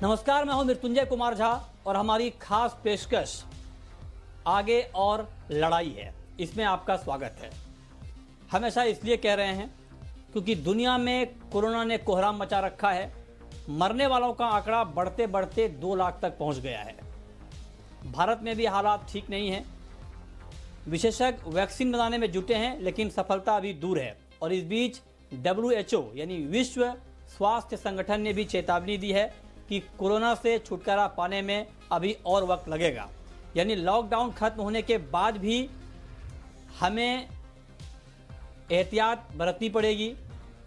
नमस्कार, मैं हूं मृत्युंजय कुमार झा और हमारी खास पेशकश आगे और लड़ाई है, इसमें आपका स्वागत है। हमेशा इसलिए कह रहे हैं क्योंकि दुनिया में कोरोना ने कोहराम मचा रखा है। मरने वालों का आंकड़ा बढ़ते बढ़ते 2 लाख तक पहुंच गया है। भारत में भी हालात ठीक नहीं हैं। विशेषज्ञ वैक्सीन बनाने में जुटे हैं, लेकिन सफलता अभी दूर है। और इस बीच WHO यानी विश्व स्वास्थ्य संगठन ने भी चेतावनी दी है कि कोरोना से छुटकारा पाने में अभी और वक्त लगेगा। यानी लॉकडाउन खत्म होने के बाद भी हमें एहतियात बरतनी पड़ेगी।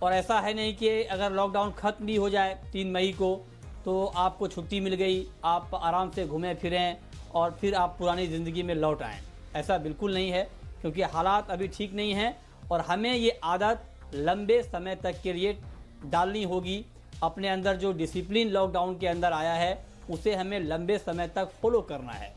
और ऐसा है नहीं कि अगर लॉकडाउन खत्म भी हो जाए 3 मई को तो आपको छुट्टी मिल गई, आप आराम से घूमें फिरें और फिर आप पुरानी ज़िंदगी में लौट आएँ। ऐसा बिल्कुल नहीं है, क्योंकि हालात अभी ठीक नहीं हैं और हमें ये आदत लंबे समय तक के लिए डालनी होगी। अपने अंदर जो डिसिप्लिन लॉकडाउन के अंदर आया है उसे हमें लंबे समय तक फॉलो करना है,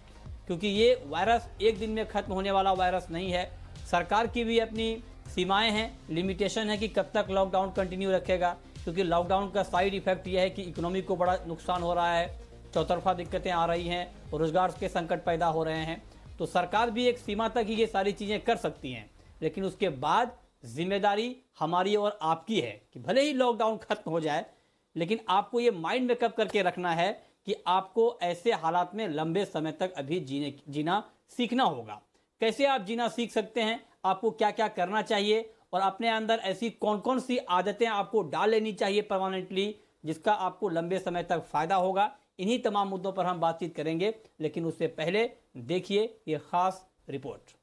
क्योंकि ये वायरस एक दिन में ख़त्म होने वाला वायरस नहीं है। सरकार की भी अपनी सीमाएं हैं, लिमिटेशन है कि कब तक लॉकडाउन कंटिन्यू रखेगा, क्योंकि लॉकडाउन का साइड इफ़ेक्ट यह है कि इकोनॉमी को बड़ा नुकसान हो रहा है, चौतरफा दिक्कतें आ रही हैं, रोज़गार के संकट पैदा हो रहे हैं। तो सरकार भी एक सीमा तक ही ये सारी चीज़ें कर सकती हैं, लेकिन उसके बाद जिम्मेदारी हमारी और आपकी है कि भले ही लॉकडाउन खत्म हो जाए, लेकिन आपको ये माइंड मेकअप करके रखना है कि आपको ऐसे हालात में लंबे समय तक अभी जीना सीखना होगा। कैसे आप जीना सीख सकते हैं, आपको क्या क्या करना चाहिए और अपने अंदर ऐसी कौन कौन सी आदतें आपको डाल लेनी चाहिए परमानेंटली, जिसका आपको लंबे समय तक फायदा होगा। इन्हीं तमाम मुद्दों पर हम बातचीत करेंगे, लेकिन उससे पहले देखिए ये खास रिपोर्ट।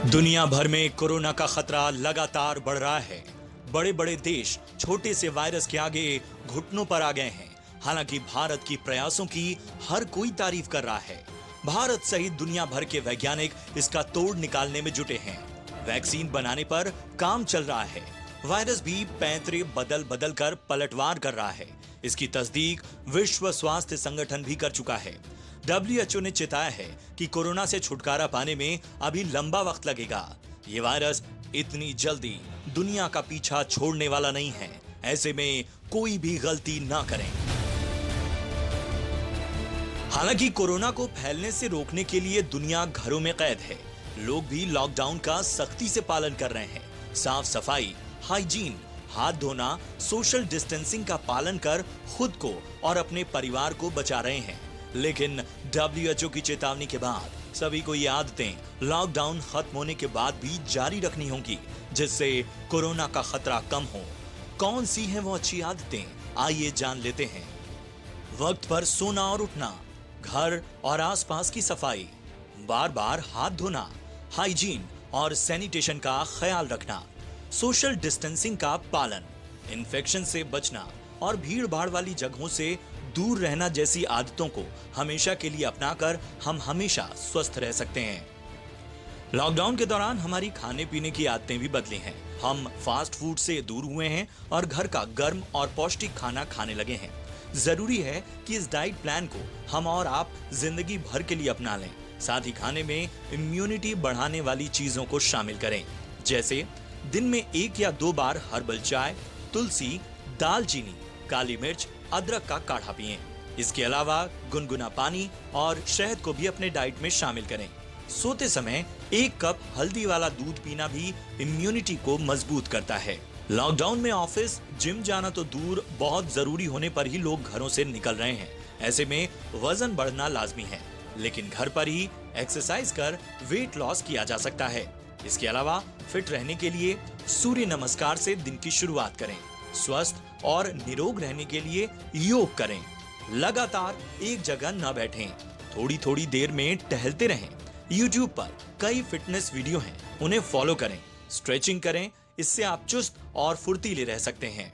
दुनिया भर में कोरोना का खतरा लगातार बढ़ रहा है। बड़े बड़े देश छोटे से वायरस के आगे घुटनों पर आ गए हैं। हालांकि भारत की प्रयासों की हर कोई तारीफ कर रहा है। भारत सहित दुनिया भर के वैज्ञानिक इसका तोड़ निकालने में जुटे हैं। वैक्सीन बनाने पर काम चल रहा है। वायरस भी पैंतरे बदल बदल कर पलटवार कर रहा है। इसकी तस्दीक विश्व स्वास्थ्य संगठन भी कर चुका है। WHO ने चेताया है कि कोरोना से छुटकारा पाने में अभी लंबा वक्त लगेगा। ये वायरस इतनी जल्दी दुनिया का पीछा छोड़ने वाला नहीं है। ऐसे में कोई भी गलती ना करें। हालांकि कोरोना को फैलने से रोकने के लिए दुनिया घरों में कैद है। लोग भी लॉकडाउन का सख्ती से पालन कर रहे हैं। साफ सफाई, हाइजीन, हाथ धोना, सोशल डिस्टेंसिंग का पालन कर खुद को और अपने परिवार को बचा रहे हैं। लेकिन WHO की चेतावनी के बाद सभी को ये आदतें लॉकडाउन खत्म होने के बाद भी जारी रखनी होंगी, जिससे कोरोना का खतरा कम हो। कौन सी हैं वो अच्छी आदतें, आइए जान लेते हैं। वक्त पर सोना और उठना, घर और आसपास की सफाई, बार बार हाथ धोना, हाइजीन और सैनिटेशन का ख्याल रखना, सोशल डिस्टेंसिंग का पालन, इन्फेक्शन से बचना और भीड़ भाड़ वाली जगहों से दूर रहना जैसी आदतों को हमेशा के लिए अपनाकर हम हमेशा स्वस्थ रह सकते हैं। लॉकडाउन के दौरान हमारी खाने पीने की आदतें भी बदली हैं। हम फास्ट फूड से दूर हुए हैं और घर का गर्म और पौष्टिक खाना खाने लगे हैं। जरूरी है कि इस डाइट प्लान को हम और आप जिंदगी भर के लिए अपना लें। साथ ही खाने में इम्यूनिटी बढ़ाने वाली चीजों को शामिल करें, जैसे दिन में 1 या 2 बार हर्बल चाय, तुलसी, दालचीनी, काली मिर्च, अदरक का काढ़ा पिएं। इसके अलावा गुनगुना पानी और शहद को भी अपने डाइट में शामिल करें। सोते समय 1 कप हल्दी वाला दूध पीना भी इम्यूनिटी को मजबूत करता है। लॉकडाउन में ऑफिस, जिम जाना तो दूर, बहुत जरूरी होने पर ही लोग घरों से निकल रहे हैं। ऐसे में वजन बढ़ना लाजमी है, लेकिन घर पर ही एक्सरसाइज कर वेट लॉस किया जा सकता है। इसके अलावा फिट रहने के लिए सूर्य नमस्कार से दिन की शुरुआत करें। स्वस्थ और निरोग रहने के लिए योग करें। लगातार एक जगह न बैठें। थोड़ी थोड़ी देर में टहलते रहें। YouTube पर कई फिटनेस वीडियो हैं, उन्हें फॉलो करें। स्ट्रेचिंग करें, इससे आप चुस्त और फुर्तीले रह सकते हैं।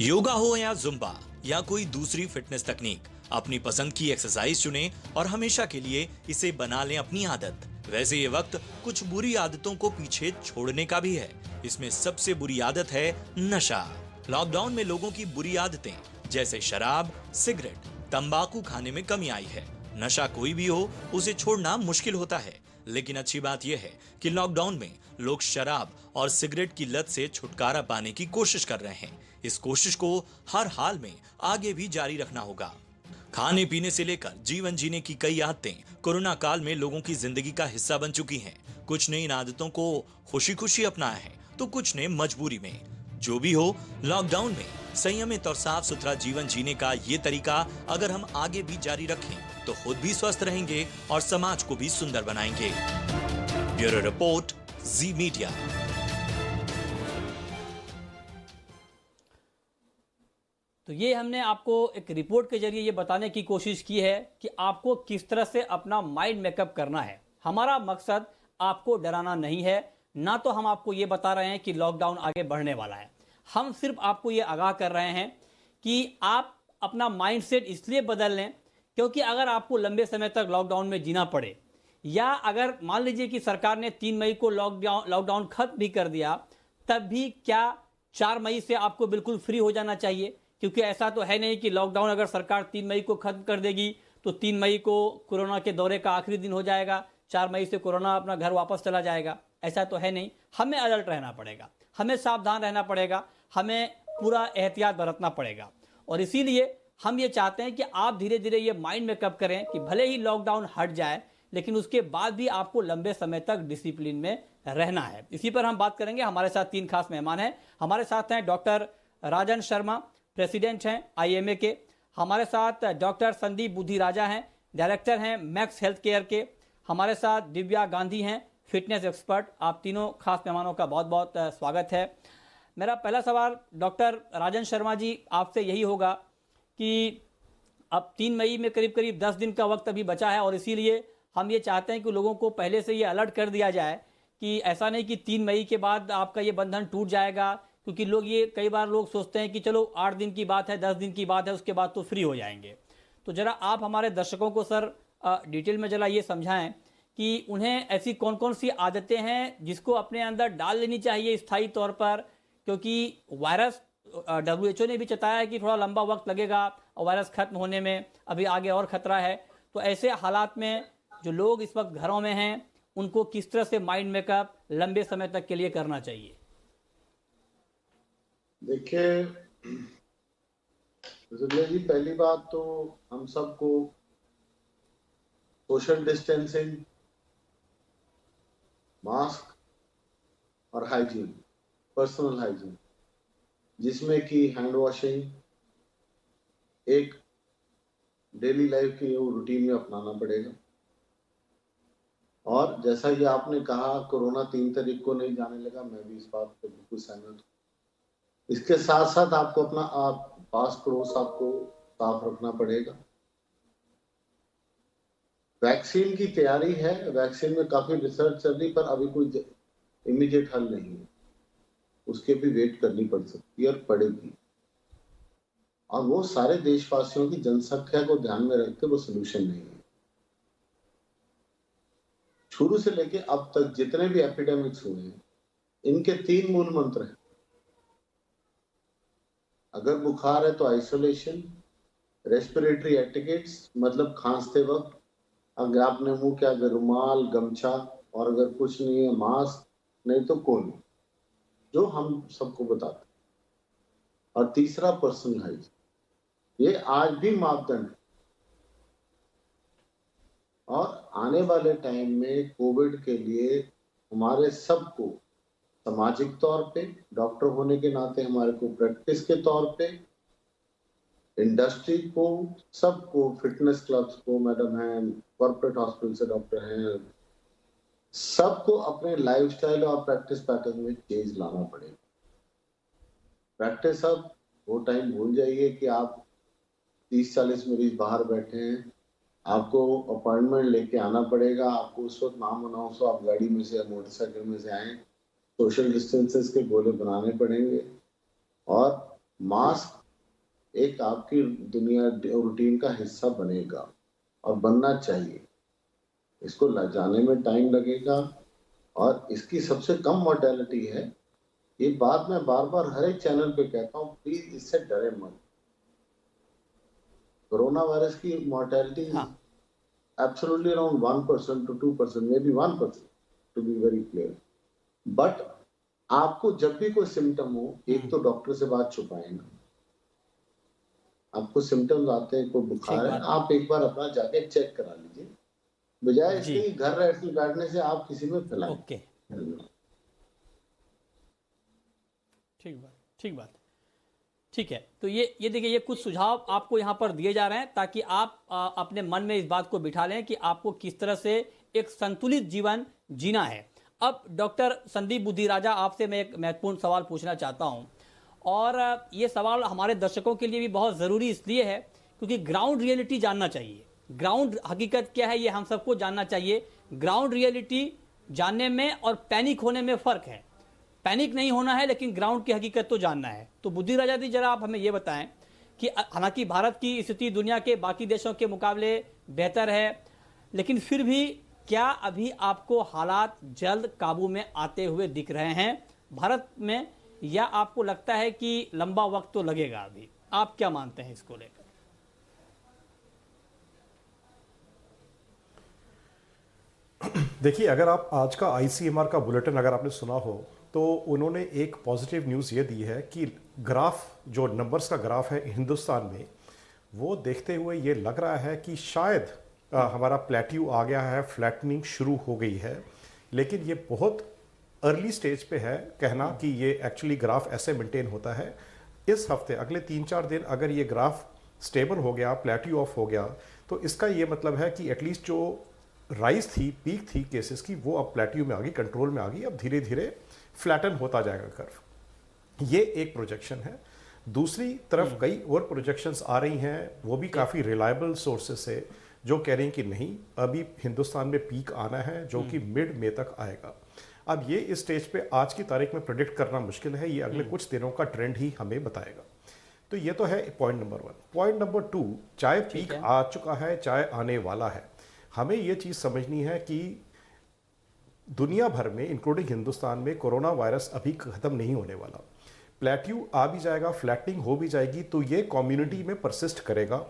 योगा हो या जुम्बा या कोई दूसरी फिटनेस तकनीक, अपनी पसंद की एक्सरसाइज चुनें और हमेशा के लिए इसे बना लें अपनी आदत। वैसे ये वक्त कुछ बुरी आदतों को पीछे छोड़ने का भी है। इसमें सबसे बुरी आदत है नशा। लॉकडाउन में लोगों की बुरी आदतें जैसे शराब, सिगरेट, तंबाकू खाने में कमी आई है। नशा कोई भी हो, उसे छोड़ना मुश्किल होता है। लेकिन अच्छी बात यह है कि लॉकडाउन में लोग शराब और सिगरेट की लत से छुटकारा पाने की कोशिश कर रहे हैं। इस कोशिश को हर हाल में आगे भी जारी रखना होगा। खाने पीने से लेकर जीवन जीने की कई आदतें कोरोना काल में लोगों की जिंदगी का हिस्सा बन चुकी हैं। कुछ ने इन आदतों को खुशी खुशी अपनाया है तो कुछ ने मजबूरी में। जो भी हो, लॉकडाउन में संयमित और साफ सुथरा जीवन जीने का ये तरीका अगर हम आगे भी जारी रखें तो खुद भी स्वस्थ रहेंगे और समाज को भी सुंदर बनाएंगे। ब्यूरो रिपोर्ट, जी मीडिया। तो ये हमने आपको एक रिपोर्ट के जरिए ये बताने की कोशिश की है कि आपको किस तरह से अपना माइंड मेकअप करना है। हमारा मकसद आपको डराना नहीं है, ना तो हम आपको ये बता रहे हैं कि लॉकडाउन आगे बढ़ने वाला है। हम सिर्फ आपको ये आगाह कर रहे हैं कि आप अपना माइंडसेट इसलिए बदल लें क्योंकि अगर आपको लंबे समय तक लॉकडाउन में जीना पड़े, या अगर मान लीजिए कि सरकार ने 3 मई को लॉकडाउन खत्म भी कर दिया, तब भी क्या 4 मई से आपको बिल्कुल फ्री हो जाना चाहिए? क्योंकि ऐसा तो है नहीं कि लॉकडाउन अगर सरकार 3 मई को खत्म कर देगी तो 3 मई को कोरोना के दौरे का आखिरी दिन हो जाएगा, 4 मई से कोरोना अपना घर वापस चला जाएगा। ऐसा तो है नहीं। हमें अलर्ट रहना पड़ेगा, हमें सावधान रहना पड़ेगा, हमें पूरा एहतियात बरतना पड़ेगा। और इसीलिए हम ये चाहते हैं कि आप धीरे धीरे ये माइंड मेकअप करें कि भले ही लॉकडाउन हट जाए लेकिन उसके बाद भी आपको लंबे समय तक डिसिप्लिन में रहना है। इसी पर हम बात करेंगे। हमारे साथ 3 खास मेहमान हैं। हमारे साथ हैं डॉक्टर राजन शर्मा, प्रेसिडेंट हैं IMA के। हमारे साथ डॉक्टर संदीप बुद्धि राजा हैं, डायरेक्टर हैं मैक्स हेल्थ केयर के। हमारे साथ दिव्या गांधी हैं, फिटनेस एक्सपर्ट। आप तीनों खास मेहमानों का बहुत बहुत स्वागत है। मेरा पहला सवाल डॉक्टर राजन शर्मा जी आपसे यही होगा कि अब 3 मई में करीब करीब 10 दिन का वक्त अभी बचा है और इसीलिए हम ये चाहते हैं कि लोगों को पहले से ये अलर्ट कर दिया जाए कि ऐसा नहीं कि 3 मई के बाद आपका ये बंधन टूट जाएगा। क्योंकि कई बार लोग सोचते हैं कि चलो 8 दिन की बात है, 10 दिन की बात है, उसके बाद तो फ्री हो जाएंगे। तो जरा आप हमारे दर्शकों को सर डिटेल में जरा ये समझाएं कि उन्हें ऐसी कौन कौन सी आदतें हैं जिसको अपने अंदर डाल लेनी चाहिए स्थायी तौर पर, क्योंकि वायरस WHO ने भी बताया है कि थोड़ा लंबा वक्त लगेगा और वायरस खत्म होने में, अभी आगे और खतरा है। तो ऐसे हालात में जो लोग इस वक्त घरों में हैं उनको किस तरह से माइंड मेकअप लंबे समय तक के लिए करना चाहिए? देखिए जी, पहली बात तो हम सबको सोशल डिस्टेंसिंग, मास्क और हाइजीन, पर्सनल हाइजीन, जिसमें कि हैंड वॉशिंग एक डेली लाइफ की रूटीन में अपनाना पड़ेगा। और जैसा कि आपने कहा कोरोना 3 तारीख को नहीं जाने लगा, मैं भी इस बात पे बिल्कुल सहमत हूँ। इसके साथ साथ आपको अपना पास पड़ोस आपको साफ रखना पड़ेगा। वैक्सीन की तैयारी है, वैक्सीन में काफी रिसर्च चल रही, पर अभी कोई इमीडिएट हल नहीं है, उसके भी वेट करनी पड़ सकती है और पड़ेगी। और वो सारे देशवासियों की जनसंख्या को ध्यान में रखते वो सोल्यूशन नहीं है। शुरू से लेके अब तक जितने भी एपिडेमिक्स हुए हैं, इनके 3 मूल मंत्र हैं। अगर बुखार है तो आइसोलेशन, रेस्पिरेटरी एटिकेट्स मतलब खांसते वक्त अगर आपने मुंह के आगे रुमाल, गमछा, और अगर कुछ नहीं है मास्क, नहीं तो कोन, जो हम सबको बताते हैं। और तीसरा पर्सनल हाइजीन, ये आज भी मापदंड है। और आने वाले टाइम में कोविड के लिए हमारे सबको सामाजिक तौर पे, डॉक्टर होने के नाते हमारे को प्रैक्टिस के तौर पे, इंडस्ट्री को, सबको, फिटनेस क्लब्स को, मैडम हैं, कॉर्पोरेट हॉस्पिटल से डॉक्टर हैं, सबको अपने लाइफस्टाइल और प्रैक्टिस पैटर्न में चेंज लाना पड़ेगा। प्रैक्टिस अब वो टाइम भूल जाइए कि आप 30-40 मरीज बाहर बैठे हैं, आपको अपॉइंटमेंट लेके आना पड़ेगा। आपको उस वक्त नाम अनाउंस हो, आप गाड़ी में से या मोटरसाइकिल में से आए, सोशल डिस्टेंसेस के गोले बनाने पड़ेंगे। और मास्क एक आपकी दुनिया रूटीन का हिस्सा बनेगा और बनना चाहिए। इसको जाने में टाइम लगेगा और इसकी सबसे कम मॉर्टेलिटी है। ये बात मैं बार बार हर एक चैनल पे कहता हूँ, प्लीज इससे डरे मत। कोरोना वायरस की mortality absolutely around 1% to 2%, maybe 1%, to be very clear. But आपको जब भी कोई सिम्टम हो, एक तो डॉक्टर से बात छुपाएं ना। आपको सिम्टम्स आते हैं, कोई बुखार है, आप एक बार अपना जाके चेक करा लीजिए, बजाय इसके कि घर बैठने से आप किसी में फैलाएं। ओके, ठीक बात, ठीक है। तो ये देखिए, ये कुछ सुझाव आपको यहाँ पर दिए जा रहे हैं ताकि आप अपने मन में इस बात को बिठा लें कि आपको किस तरह से एक संतुलित जीवन जीना है। अब डॉक्टर संदीप बुद्धिराजा, आपसे मैं एक महत्वपूर्ण सवाल पूछना चाहता हूँ, और ये सवाल हमारे दर्शकों के लिए भी बहुत ज़रूरी इसलिए है क्योंकि ग्राउंड रियलिटी जानना चाहिए। ग्राउंड हकीकत क्या है ये हम सबको जानना चाहिए। ग्राउंड रियलिटी जानने में और पैनिक होने में फ़र्क है। पैनिक नहीं होना है, लेकिन ग्राउंड की हकीकत तो जानना है। तो बुद्धिराजा जी, जरा आप हमें ये बताएं कि हालांकि भारत की स्थिति दुनिया के बाकी देशों के मुकाबले बेहतर है, लेकिन फिर भी क्या अभी आपको हालात जल्द काबू में आते हुए दिख रहे हैं भारत में, या आपको लगता है कि लंबा वक्त तो लगेगा अभी? आप क्या मानते हैं इसको लेकर? देखिए, अगर आप आज का आईसीएमआर का बुलेटिन अगर आपने सुना हो तो उन्होंने एक पॉजिटिव न्यूज़ ये दी है कि ग्राफ, जो नंबर्स का ग्राफ है हिंदुस्तान में, वो देखते हुए ये लग रहा है कि शायद हमारा प्लेट्यू आ गया है, फ्लैटनिंग शुरू हो गई है। लेकिन ये बहुत अर्ली स्टेज पे है कहना कि ये एक्चुअली ग्राफ ऐसे मेंटेन होता है। इस हफ्ते अगले 3-4 दिन अगर ये ग्राफ स्टेबल हो गया, प्लेट्यू ऑफ हो गया, तो इसका ये मतलब है कि एटलीस्ट जो राइज थी, पीक थी केसेस की, वो अब प्लेट्यू में आ गई, कंट्रोल में आ गई। अब धीरे धीरे फ्लैटन होता जाएगा कर्व। ये एक प्रोजेक्शन है। दूसरी तरफ कई और प्रोजेक्शंस आ रही हैं, वो भी काफ़ी रिलायबल सोर्सेस से, जो कह रही हैं कि नहीं, अभी हिंदुस्तान में पीक आना है जो कि मिड मई तक आएगा। अब ये इस स्टेज पे आज की तारीख में प्रेडिक्ट करना मुश्किल है, ये अगले कुछ दिनों का ट्रेंड ही हमें बताएगा। तो ये तो है पॉइंट नंबर 1। पॉइंट नंबर 2, चाहे पीक आ चुका है चाहे आने वाला है, हमें ये चीज़ समझनी है कि दुनिया भर में इंक्लूडिंग हिंदुस्तान में कोरोना वायरस अभी खत्म नहीं होने वाला। प्लेट्यू आ भी जाएगा, फ्लैटनिंग हो भी जाएगी, तो ये कम्युनिटी में परसिस्ट करेगा।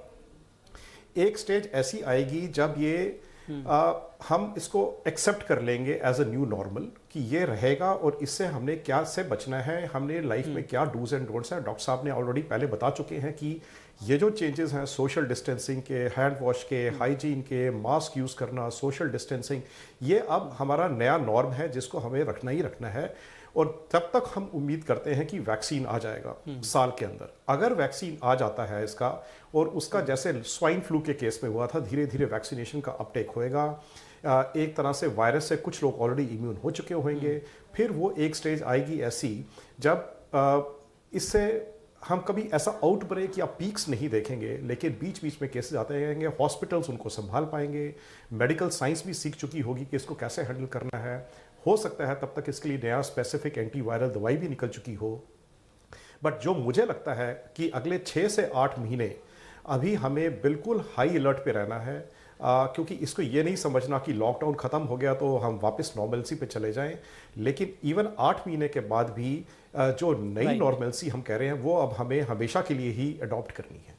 एक स्टेज ऐसी आएगी जब ये हम इसको एक्सेप्ट कर लेंगे एज अ न्यू नॉर्मल कि ये रहेगा, और इससे हमने क्या से बचना है, हमने लाइफ में क्या डूज एंड डोंट्स हैं। डॉक्टर साहब ने ऑलरेडी पहले बता चुके हैं कि ये जो चेंजेस हैं सोशल डिस्टेंसिंग के, हैंड वॉश के, हाइजीन के, मास्क यूज़ करना, सोशल डिस्टेंसिंग, ये अब हमारा नया नॉर्म है जिसको हमें रखना ही रखना है। और तब तक हम उम्मीद करते हैं कि वैक्सीन आ जाएगा साल के अंदर। अगर वैक्सीन आ जाता है इसका, और उसका जैसे स्वाइन फ्लू के केस में हुआ था, धीरे धीरे वैक्सीनेशन का अपटेक होएगा। एक तरह से वायरस से कुछ लोग ऑलरेडी इम्यून हो चुके होंगे। फिर वो एक स्टेज आएगी ऐसी जब इससे हम कभी ऐसा आउटब्रेक या पीक्स नहीं देखेंगे, लेकिन बीच बीच में केसेस आते रहेंगे। हॉस्पिटल्स उनको संभाल पाएंगे, मेडिकल साइंस भी सीख चुकी होगी कि इसको कैसे हैंडल करना है। हो सकता है तब तक इसके लिए नया स्पेसिफिक एंटीवायरल दवाई भी निकल चुकी हो। बट जो मुझे लगता है कि अगले 6 से 8 महीने अभी हमें बिल्कुल हाई अलर्ट पे रहना है, क्योंकि इसको ये नहीं समझना कि लॉकडाउन ख़त्म हो गया तो हम वापस नॉर्मलसी पे चले जाएं। लेकिन इवन 8 महीने के बाद भी जो नई नॉर्मलसी हम कह रहे हैं, वो अब हमें हमेशा के लिए ही अडॉप्ट करनी है।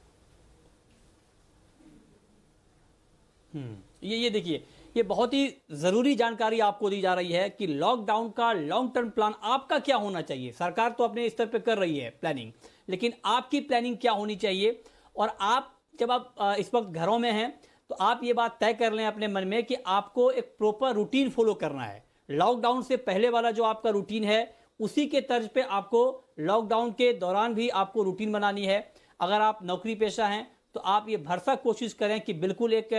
ये देखिए, ये बहुत ही ज़रूरी जानकारी आपको दी जा रही है कि लॉकडाउन का लॉन्ग टर्म प्लान आपका क्या होना चाहिए। सरकार तो अपने स्तर पे कर रही है प्लानिंग, लेकिन आपकी प्लानिंग क्या होनी चाहिए। और आप जब आप इस वक्त घरों में हैं तो आप ये बात तय कर लें अपने मन में कि आपको एक प्रॉपर रूटीन फॉलो करना है। लॉकडाउन से पहले वाला जो आपका रूटीन है, उसी के तर्ज पे आपको लॉकडाउन के दौरान भी आपको रूटीन बनानी है। अगर आप नौकरी पेशा हैं तो आप ये भरसक कोशिश करें कि बिल्कुल एक,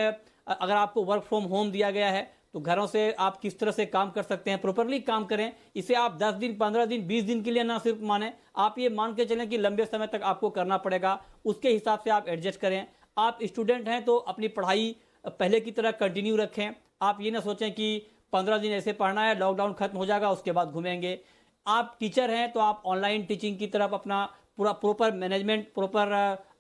अगर आपको वर्क फ्रॉम होम दिया गया है तो घरों से आप किस तरह से काम कर सकते हैं, प्रॉपरली काम करें। इसे आप 10 दिन, 15 दिन, 20 दिन के लिए ना सिर्फ माने, आप ये मान के चलें कि लंबे समय तक आपको करना पड़ेगा। उसके हिसाब से आप एडजस्ट करें। आप स्टूडेंट हैं तो अपनी पढ़ाई पहले की तरह कंटिन्यू रखें। आप ये ना सोचें कि 15 दिन ऐसे पढ़ना है, लॉकडाउन खत्म हो जाएगा उसके बाद घूमेंगे। आप टीचर हैं तो आप ऑनलाइन टीचिंग की तरफ अपना पूरा प्रॉपर मैनेजमेंट, प्रॉपर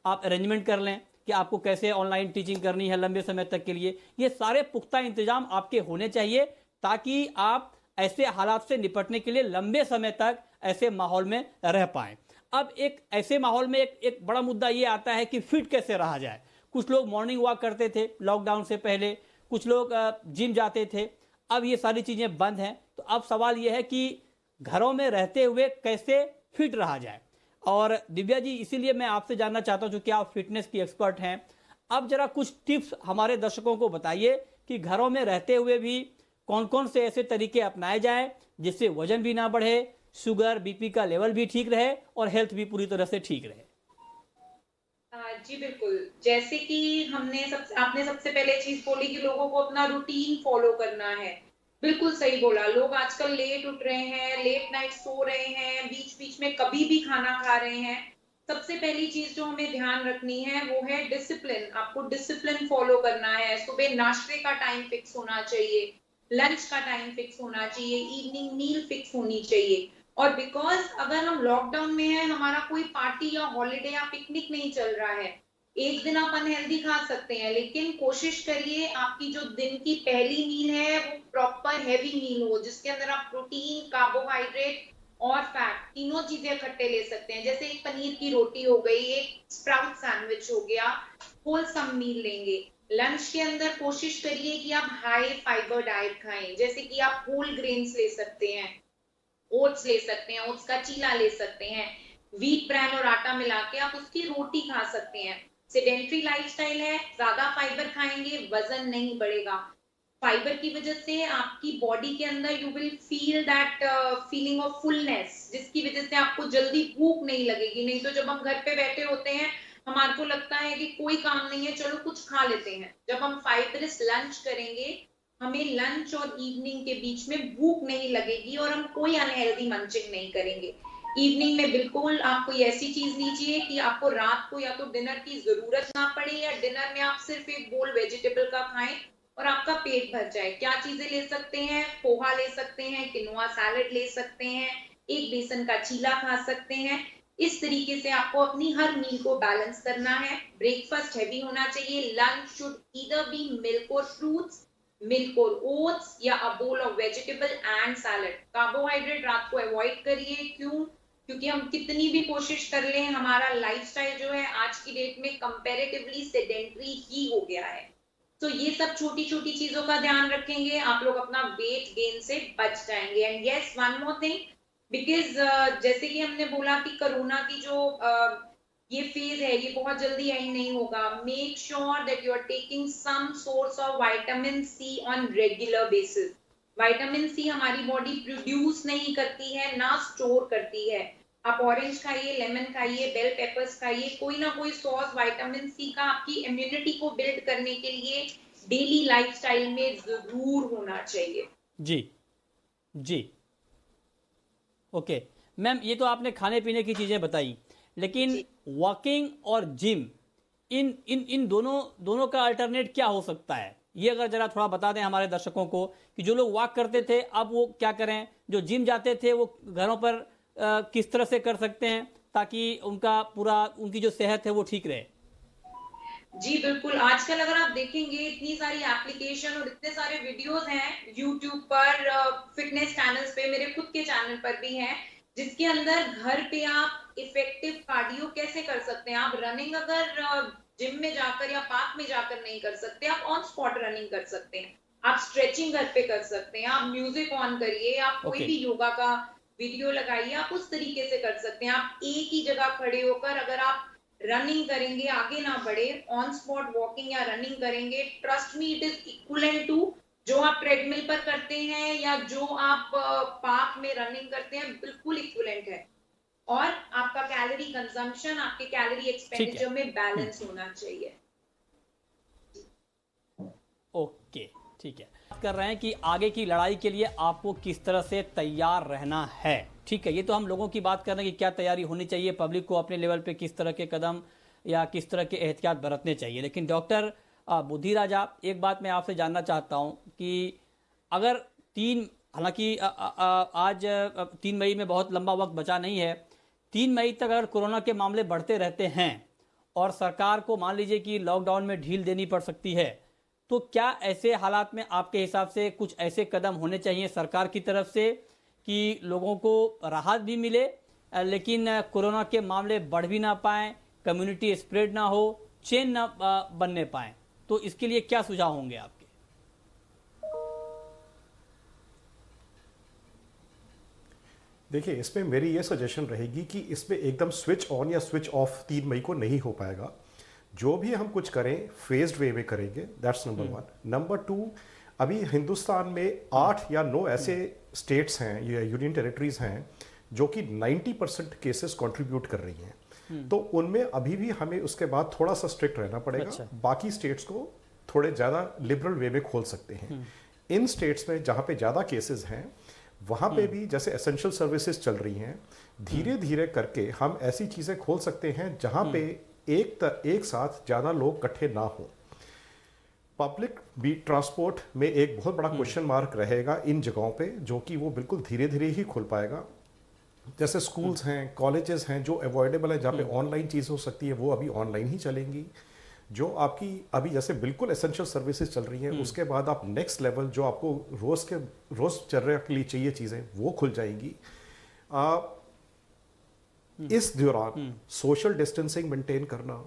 आप अरेंजमेंट कर लें कि आपको कैसे ऑनलाइन टीचिंग करनी है लंबे समय तक के लिए। ये सारे पुख्ता इंतजाम आपके होने चाहिए ताकि आप ऐसे हालात से निपटने के लिए लंबे समय तक ऐसे माहौल में रह पाएं। अब एक ऐसे माहौल में एक बड़ा मुद्दा ये आता है कि फिट कैसे रहा जाए। कुछ लोग मॉर्निंग वॉक करते थे लॉकडाउन से पहले, कुछ लोग जिम जाते थे, अब ये सारी चीज़ें बंद हैं। तो अब सवाल ये है कि घरों में रहते हुए कैसे फिट रहा जाए। और दिव्या जी, इसीलिए मैं आपसे जानना चाहता हूँ, क्योंकि आप फिटनेस की एक्सपर्ट हैं, अब जरा कुछ टिप्स हमारे दर्शकों को बताइए कि घरों में रहते हुए भी कौन कौन से ऐसे तरीके अपनाए जाएं जिससे वजन भी ना बढ़े, शुगर बीपी का लेवल भी ठीक रहे और हेल्थ भी पूरी तरह से ठीक रहे। जी बिल्कुल, जैसे कि आपने सबसे पहले चीज बोली कि लोगों को अपना रूटीन फॉलो करना है। बिल्कुल सही बोला, लोग आजकल लेट उठ रहे हैं, लेट नाइट सो रहे हैं, बीच बीच में कभी भी खाना खा रहे हैं। सबसे पहली चीज जो हमें ध्यान रखनी है वो है डिसिप्लिन। आपको डिसिप्लिन फॉलो करना है। सुबह नाश्ते का टाइम फिक्स होना चाहिए, लंच का टाइम फिक्स होना चाहिए, इवनिंग मील फिक्स होनी चाहिए। और बिकॉज अगर हम लॉकडाउन में हैं, हमारा कोई पार्टी या हॉलिडे या पिकनिक नहीं चल रहा है, एक दिन आप अनहेल्दी खा सकते हैं, लेकिन कोशिश करिए आपकी जो दिन की पहली मील है वो प्रॉपर हैवी मील हो, जिसके अंदर आप प्रोटीन, कार्बोहाइड्रेट और फैट तीनों चीजें इकट्ठे ले सकते हैं। जैसे एक पनीर की रोटी हो गई, एक स्प्राउट सैंडविच हो गया, होलसम मील लेंगे। लंच के अंदर कोशिश करिए कि आप हाई फाइबर डाइट खाएं, जैसे कि आप होल ग्रेन्स ले सकते हैं, ओट्स ले सकते हैं, ओट्स का चीला ले सकते हैं, व्हीट ब्रैन और आटा मिला के आप उसकी रोटी खा सकते हैं। सेडेंट्री लाइफस्टाइल है, ज्यादा फाइबर खाएंगे वजन नहीं बढ़ेगा। फाइबर की वजह से आपकी बॉडी के अंदर you will feel that feeling of fullness, जिसकी वजह से आपको जल्दी भूख नहीं लगेगी। नहीं तो जब हम घर पे बैठे होते हैं, हमारे को लगता है कि कोई काम नहीं है, चलो कुछ खा लेते हैं। जब हम फाइबरस लंच करेंगे, हमें लंच और इवनिंग के बीच में भूख नहीं लगेगी और हम कोई अनहेल्दी मंचिंग नहीं करेंगे। इवनिंग में बिल्कुल आप कोई ऐसी चीज लीजिए कि आपको रात को या तो डिनर की जरूरत ना पड़े, या डिनर में आप सिर्फ एक बोल वेजिटेबल का खाएं और आपका पेट भर जाए। क्या चीजें ले सकते हैं? पोहा ले सकते हैं, किनोआ सैलेड ले सकते हैं, एक बेसन का चीला खा सकते हैं। इस तरीके से आपको अपनी हर मील को बैलेंस करना है। ब्रेकफास्ट हैवी होना चाहिए। Lunch should either be milk और फ्रूट्स, मिल्क और ओट्स, या a bowl of vegetable and salad. Carbohydrate रात को अवॉइड करिए। क्यों? क्योंकि हम कितनी भी कोशिश कर लें, हमारा लाइफस्टाइल जो है आज की डेट में कंपैरेटिवली सेडेंटरी ही हो गया है। तो ये सब छोटी छोटी चीजों का ध्यान रखेंगे, आप लोग अपना वेट गेन से बच जाएंगे। And yes, one more thing, because जैसे कि हमने बोला कि कोरोना की जो ये फेज है ये बहुत जल्दी एंड नहीं होगा। Make sure that you are taking some source of vitamin C on regular basis. Vitamin C हमारी बॉडी प्रोड्यूस नहीं करती है, ना स्टोर करती है। आप ऑरेंज खाइए, लेमन खाइए, बेल पेपर्स खाइए, कोई ना कोई सोर्स विटामिन सी का आपकी इम्यूनिटी को बिल्ड करने के लिए डेली लाइफस्टाइल में जरूर होना चाहिए। जी जी, ओके मैम, ये तो आपने खाने पीने की चीजें बताई, लेकिन वॉकिंग और जिम, इन इन इन दोनों का अल्टरनेट क्या हो सकता है? ये अगर जरा थोड़ा बता दें हमारे दर्शकों को कि जो लोग वॉक करते थे अब वो क्या करें, जो जिम जाते थे वो घरों पर किस तरह से कर सकते हैं ताकि उनकी जो सेहत है वो ठीक रहे। जी बिल्कुल, आजकल अगर आप देखेंगे इतनी सारी एप्लीकेशन और इतने सारे वीडियोस हैं यूट्यूब पर, फिटनेस चैनल्स पे, मेरे खुद के चैनल पर भी हैं, जिसके अंदर घर पे आप इफेक्टिव कार्डियो कैसे कर सकते हैं। आप रनिंग अगर जिम में जाकर या पार्क में जाकर नहीं कर सकते, आप ऑन स्पॉट रनिंग कर सकते हैं, आप स्ट्रेचिंग घर पे कर सकते हैं, आप म्यूजिक ऑन करिए, आप कोई भी योगा का वीडियो लगाइए, आप उस तरीके से कर सकते हैं। आप एक ही जगह खड़े होकर अगर आप रनिंग करेंगे, आगे ना बढ़े, ऑन स्पॉट वॉकिंग या रनिंग करेंगे, trust me it is equivalent to जो आप ट्रेडमिल पर करते हैं या जो आप पार्क में रनिंग करते हैं, बिल्कुल इक्विवेलेंट है। और आपका कैलोरी कंजम्पशन, आपके कैलोरी एक्सपेंडिचर में बैलेंस होना चाहिए। ओके, ठीक है। बात कर रहे हैं कि आगे की लड़ाई के लिए आपको किस तरह से तैयार रहना है। ठीक है, ये तो हम लोगों की बात कर रहे हैं कि क्या तैयारी होनी चाहिए, पब्लिक को अपने लेवल पे किस तरह के कदम या किस तरह के एहतियात बरतने चाहिए। लेकिन डॉक्टर बुद्धि राजा, एक बात मैं आपसे जानना चाहता हूं कि अगर हालांकि आज 3 मई में बहुत लंबा वक्त बचा नहीं है, 3 मई तक अगर कोरोना के मामले बढ़ते रहते हैं और सरकार को मान लीजिए कि लॉकडाउन में ढील देनी पड़ सकती है, तो क्या ऐसे हालात में आपके हिसाब से कुछ ऐसे कदम होने चाहिए सरकार की तरफ से कि लोगों को राहत भी मिले लेकिन कोरोना के मामले बढ़ भी ना पाएं, कम्युनिटी स्प्रेड ना हो, चेन ना बनने पाएं? तो इसके लिए क्या सुझाव होंगे आपके? देखिए, इसमें मेरी ये सजेशन रहेगी कि इसमें एकदम स्विच ऑन या स्विच ऑफ 3 मई को नहीं हो पाएगा। जो भी हम कुछ करें फेज्ड वे में करेंगे, दैट्स नंबर 1। नंबर 2, अभी हिंदुस्तान में 8 या 9 ऐसे स्टेट्स हैं या यूनियन टेरिटरीज हैं जो कि 90% केसेस कंट्रीब्यूट कर रही हैं। तो उनमें अभी भी हमें उसके बाद थोड़ा सा स्ट्रिक्ट रहना पड़ेगा। अच्छा। बाकी स्टेट्स को थोड़े ज़्यादा लिबरल वे में खोल सकते हैं। इन स्टेट्स में जहाँ पे ज़्यादा केसेस हैं वहाँ पे भी जैसे एसेंशियल सर्विसेज चल रही हैं, धीरे धीरे करके हम ऐसी चीज़ें खोल सकते हैं जहाँ पे एक साथ ज़्यादा लोग इकट्ठे ना हो। पब्लिक भी ट्रांसपोर्ट में एक बहुत बड़ा क्वेश्चन मार्क रहेगा इन जगहों पे, जो कि वो बिल्कुल धीरे धीरे ही खुल पाएगा। जैसे स्कूल्स हैं, कॉलेजेस हैं जो अवॉइडेबल है, जहाँ पे ऑनलाइन चीज़ हो सकती है वो अभी ऑनलाइन ही चलेंगी। जो आपकी अभी जैसे बिल्कुल एसेंशियल सर्विसेज चल रही हैं, उसके बाद आप नेक्स्ट लेवल जो आपको रोज़ चर्या के लिए चाहिए चीज़ें वो खुल जाएंगी। इस दौरान सोशल डिस्टेंसिंग मेंटेन करना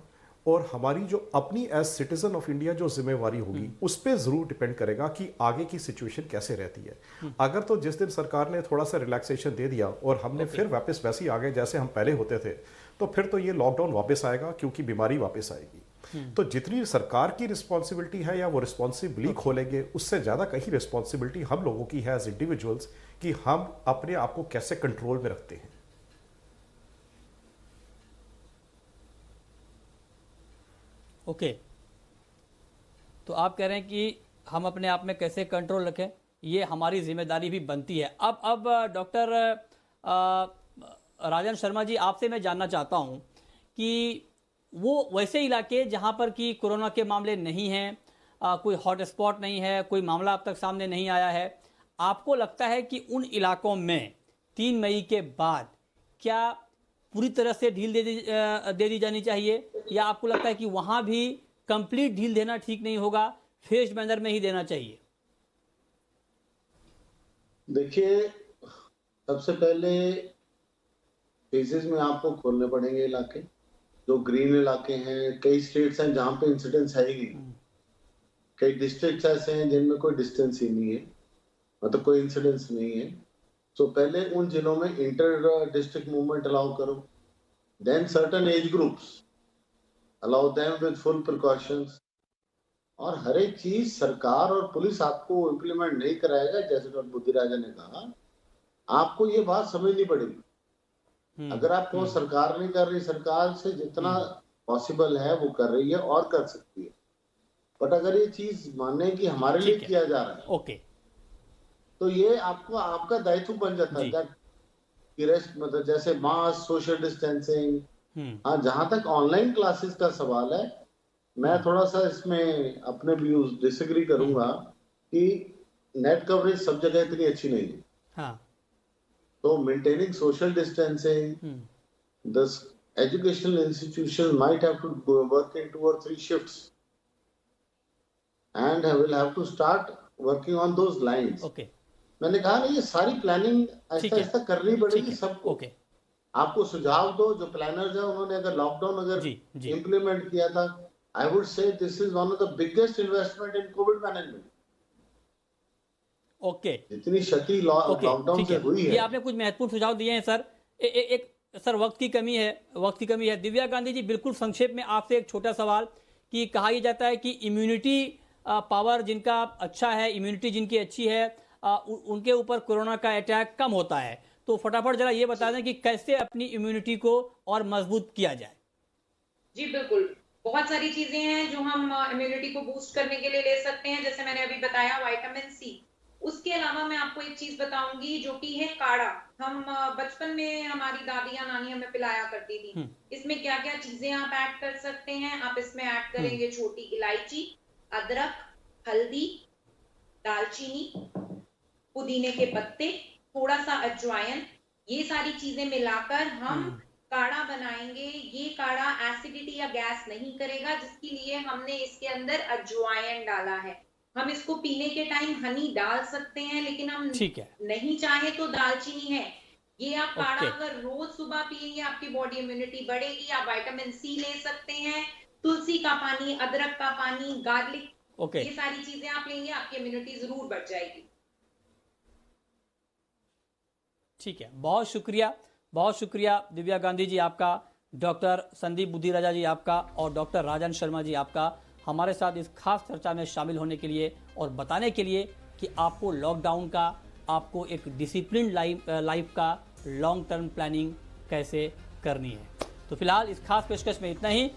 और हमारी जो अपनी एज सिटीजन ऑफ इंडिया जो जिम्मेवारी होगी उस पर जरूर डिपेंड करेगा कि आगे की सिचुएशन कैसे रहती है। अगर तो जिस दिन सरकार ने थोड़ा सा रिलैक्सेशन दे दिया और हमने फिर वापस वैसे ही आ गए जैसे हम पहले होते थे, तो फिर तो ये लॉकडाउन वापस आएगा, क्योंकि बीमारी वापस आएगी। तो जितनी सरकार की रिस्पॉन्सिबिलिटी है या वो रिस्पॉन्सिबली खोलेंगे, उससे ज़्यादा कहीं रिस्पॉन्सिबिलिटी हम लोगों की है एज इंडिविजुअल्स कि हम अपने आप को कैसे कंट्रोल में रखते हैं। ओके, तो आप कह रहे हैं कि हम अपने आप में कैसे कंट्रोल रखें, ये हमारी जिम्मेदारी भी बनती है। अब डॉक्टर राजन शर्मा जी, आपसे मैं जानना चाहता हूं कि वो वैसे इलाके जहां पर कि कोरोना के मामले नहीं हैं, कोई हॉट स्पॉट नहीं है, कोई मामला अब तक सामने नहीं आया है, आपको लगता है कि उन इलाकों में 3 मई के बाद क्या पूरी तरह से ढील दे दी जानी चाहिए, या आपको लगता है कि वहां भी कंप्लीट ढील देना ठीक नहीं होगा, फेज मैनर में ही देना चाहिए? देखिए, सबसे पहले फेजेस में आपको खोलने पड़ेंगे इलाके, जो ग्रीन इलाके हैं। कई स्टेट्स हैं जहां पे इंसिडेंस है ही नहीं, कई डिस्ट्रिक्ट्स ऐसे हैं जिनमें कोई डिस्टेंस ही नहीं है, मतलब कोई इंसिडेंस नहीं है। तो पहले उन जिलों में इंटर डिस्ट्रिक्ट मूवमेंट अलाउ करो, then certain age groups allow them with full precautions. और हर एक चीज सरकार और पुलिस आपको इम्प्लीमेंट नहीं कराएगा। जैसे डॉक्टर बुद्धिराजा ने कहा, आपको ये बात समझनी पड़ेगी। अगर आपको सरकार नहीं कर रही, सरकार से जितना पॉसिबल है वो कर रही है और कर सकती है, बट अगर ये चीज माने कि हमारे लिए किया जा रहा है, ओके, तो ये आपको आपका दायित्व बन जाता है कि रेस्ट, मतलब जैसे मास्क, सोशल डिस्टेंसिंग। हाँ, जहां तक ऑनलाइन क्लासेस का सवाल है, मैं थोड़ा सा इसमें अपने व्यूज डिसएग्री करूंगा कि नेट कवरेज सब जगह इतनी अच्छी नहीं है। हाँ, तो maintaining social distancing, the educational institutions might have to work in 2 or 3 shifts and will have to start working on those lines. Okay, मैंने कहा ना, ये सारी प्लानिंग ठीक ऐसा है, ऐसा करनी पड़ेगी ठीक है, सबको। ओके, आपको सुझाव दो, जो प्लानर्स है उन्होंने अगर लॉकडाउन अगर जी, जी। इम्प्लीमेंट किया था, I would say this is one of the biggest investment in Covid management. Okay, जितनी क्षति ओके, लॉकडाउन ठीक से है। हुई ये है। आपने कुछ महत्वपूर्ण सुझाव दिए हैं सर। एक सर, वक्त की कमी है। दिव्या गांधी जी, बिल्कुल संक्षेप में आपसे एक छोटा सवाल कि कहा यह जाता है कि इम्यूनिटी पावर जिनका अच्छा है, इम्यूनिटी जिनकी अच्छी है, उनके ऊपर कोरोना का अटैक कम होता है। तो फटाफट जरा ये बता दें कि कैसे अपनी इम्यूनिटी को और मजबूत किया जाए। जी बिल्कुल, बहुत सारी चीजें हैं जो हम इम्यूनिटी को बूस्ट करने के लिए ले सकते हैं। जैसे मैंने अभी बताया, विटामिन सी। उसके अलावा मैं आपको एक चीज बताऊंगी जो कि है काढ़ा। हम बचपन में हमारी दादियां नानी हमें पिलाया करती थी। इसमें क्या क्या चीजें आप ऐड कर सकते हैं? आप इसमें ऐड करेंगे छोटी इलायची, अदरक, हल्दी, दालचीनी, पुदीने के पत्ते, थोड़ा सा अजवाइन। ये सारी चीजें मिलाकर हम काढ़ा बनाएंगे। ये काढ़ा एसिडिटी या गैस नहीं करेगा, जिसके लिए हमने इसके अंदर अजवाइन डाला है। हम इसको पीने के टाइम हनी डाल सकते हैं, लेकिन हम नहीं चाहे तो दालचीनी है। ये आप काढ़ा अगर रोज सुबह पिएंगे, आपकी बॉडी इम्यूनिटी बढ़ेगी। आप विटामिन सी ले सकते हैं, तुलसी का पानी, अदरक का पानी, गार्लिक, ये सारी चीजें आप लेंगे, आपकी इम्यूनिटी जरूर बढ़ जाएगी। ठीक है, बहुत शुक्रिया दिव्या गांधी जी आपका, डॉक्टर संदीप बुद्धिराजा जी आपका और डॉक्टर राजन शर्मा जी आपका हमारे साथ इस खास चर्चा में शामिल होने के लिए और बताने के लिए कि आपको लॉकडाउन का, आपको एक डिसिप्लिन लाइफ का लॉन्ग टर्म प्लानिंग कैसे करनी है। तो फिलहाल इस खास पेशकश में इतना ही।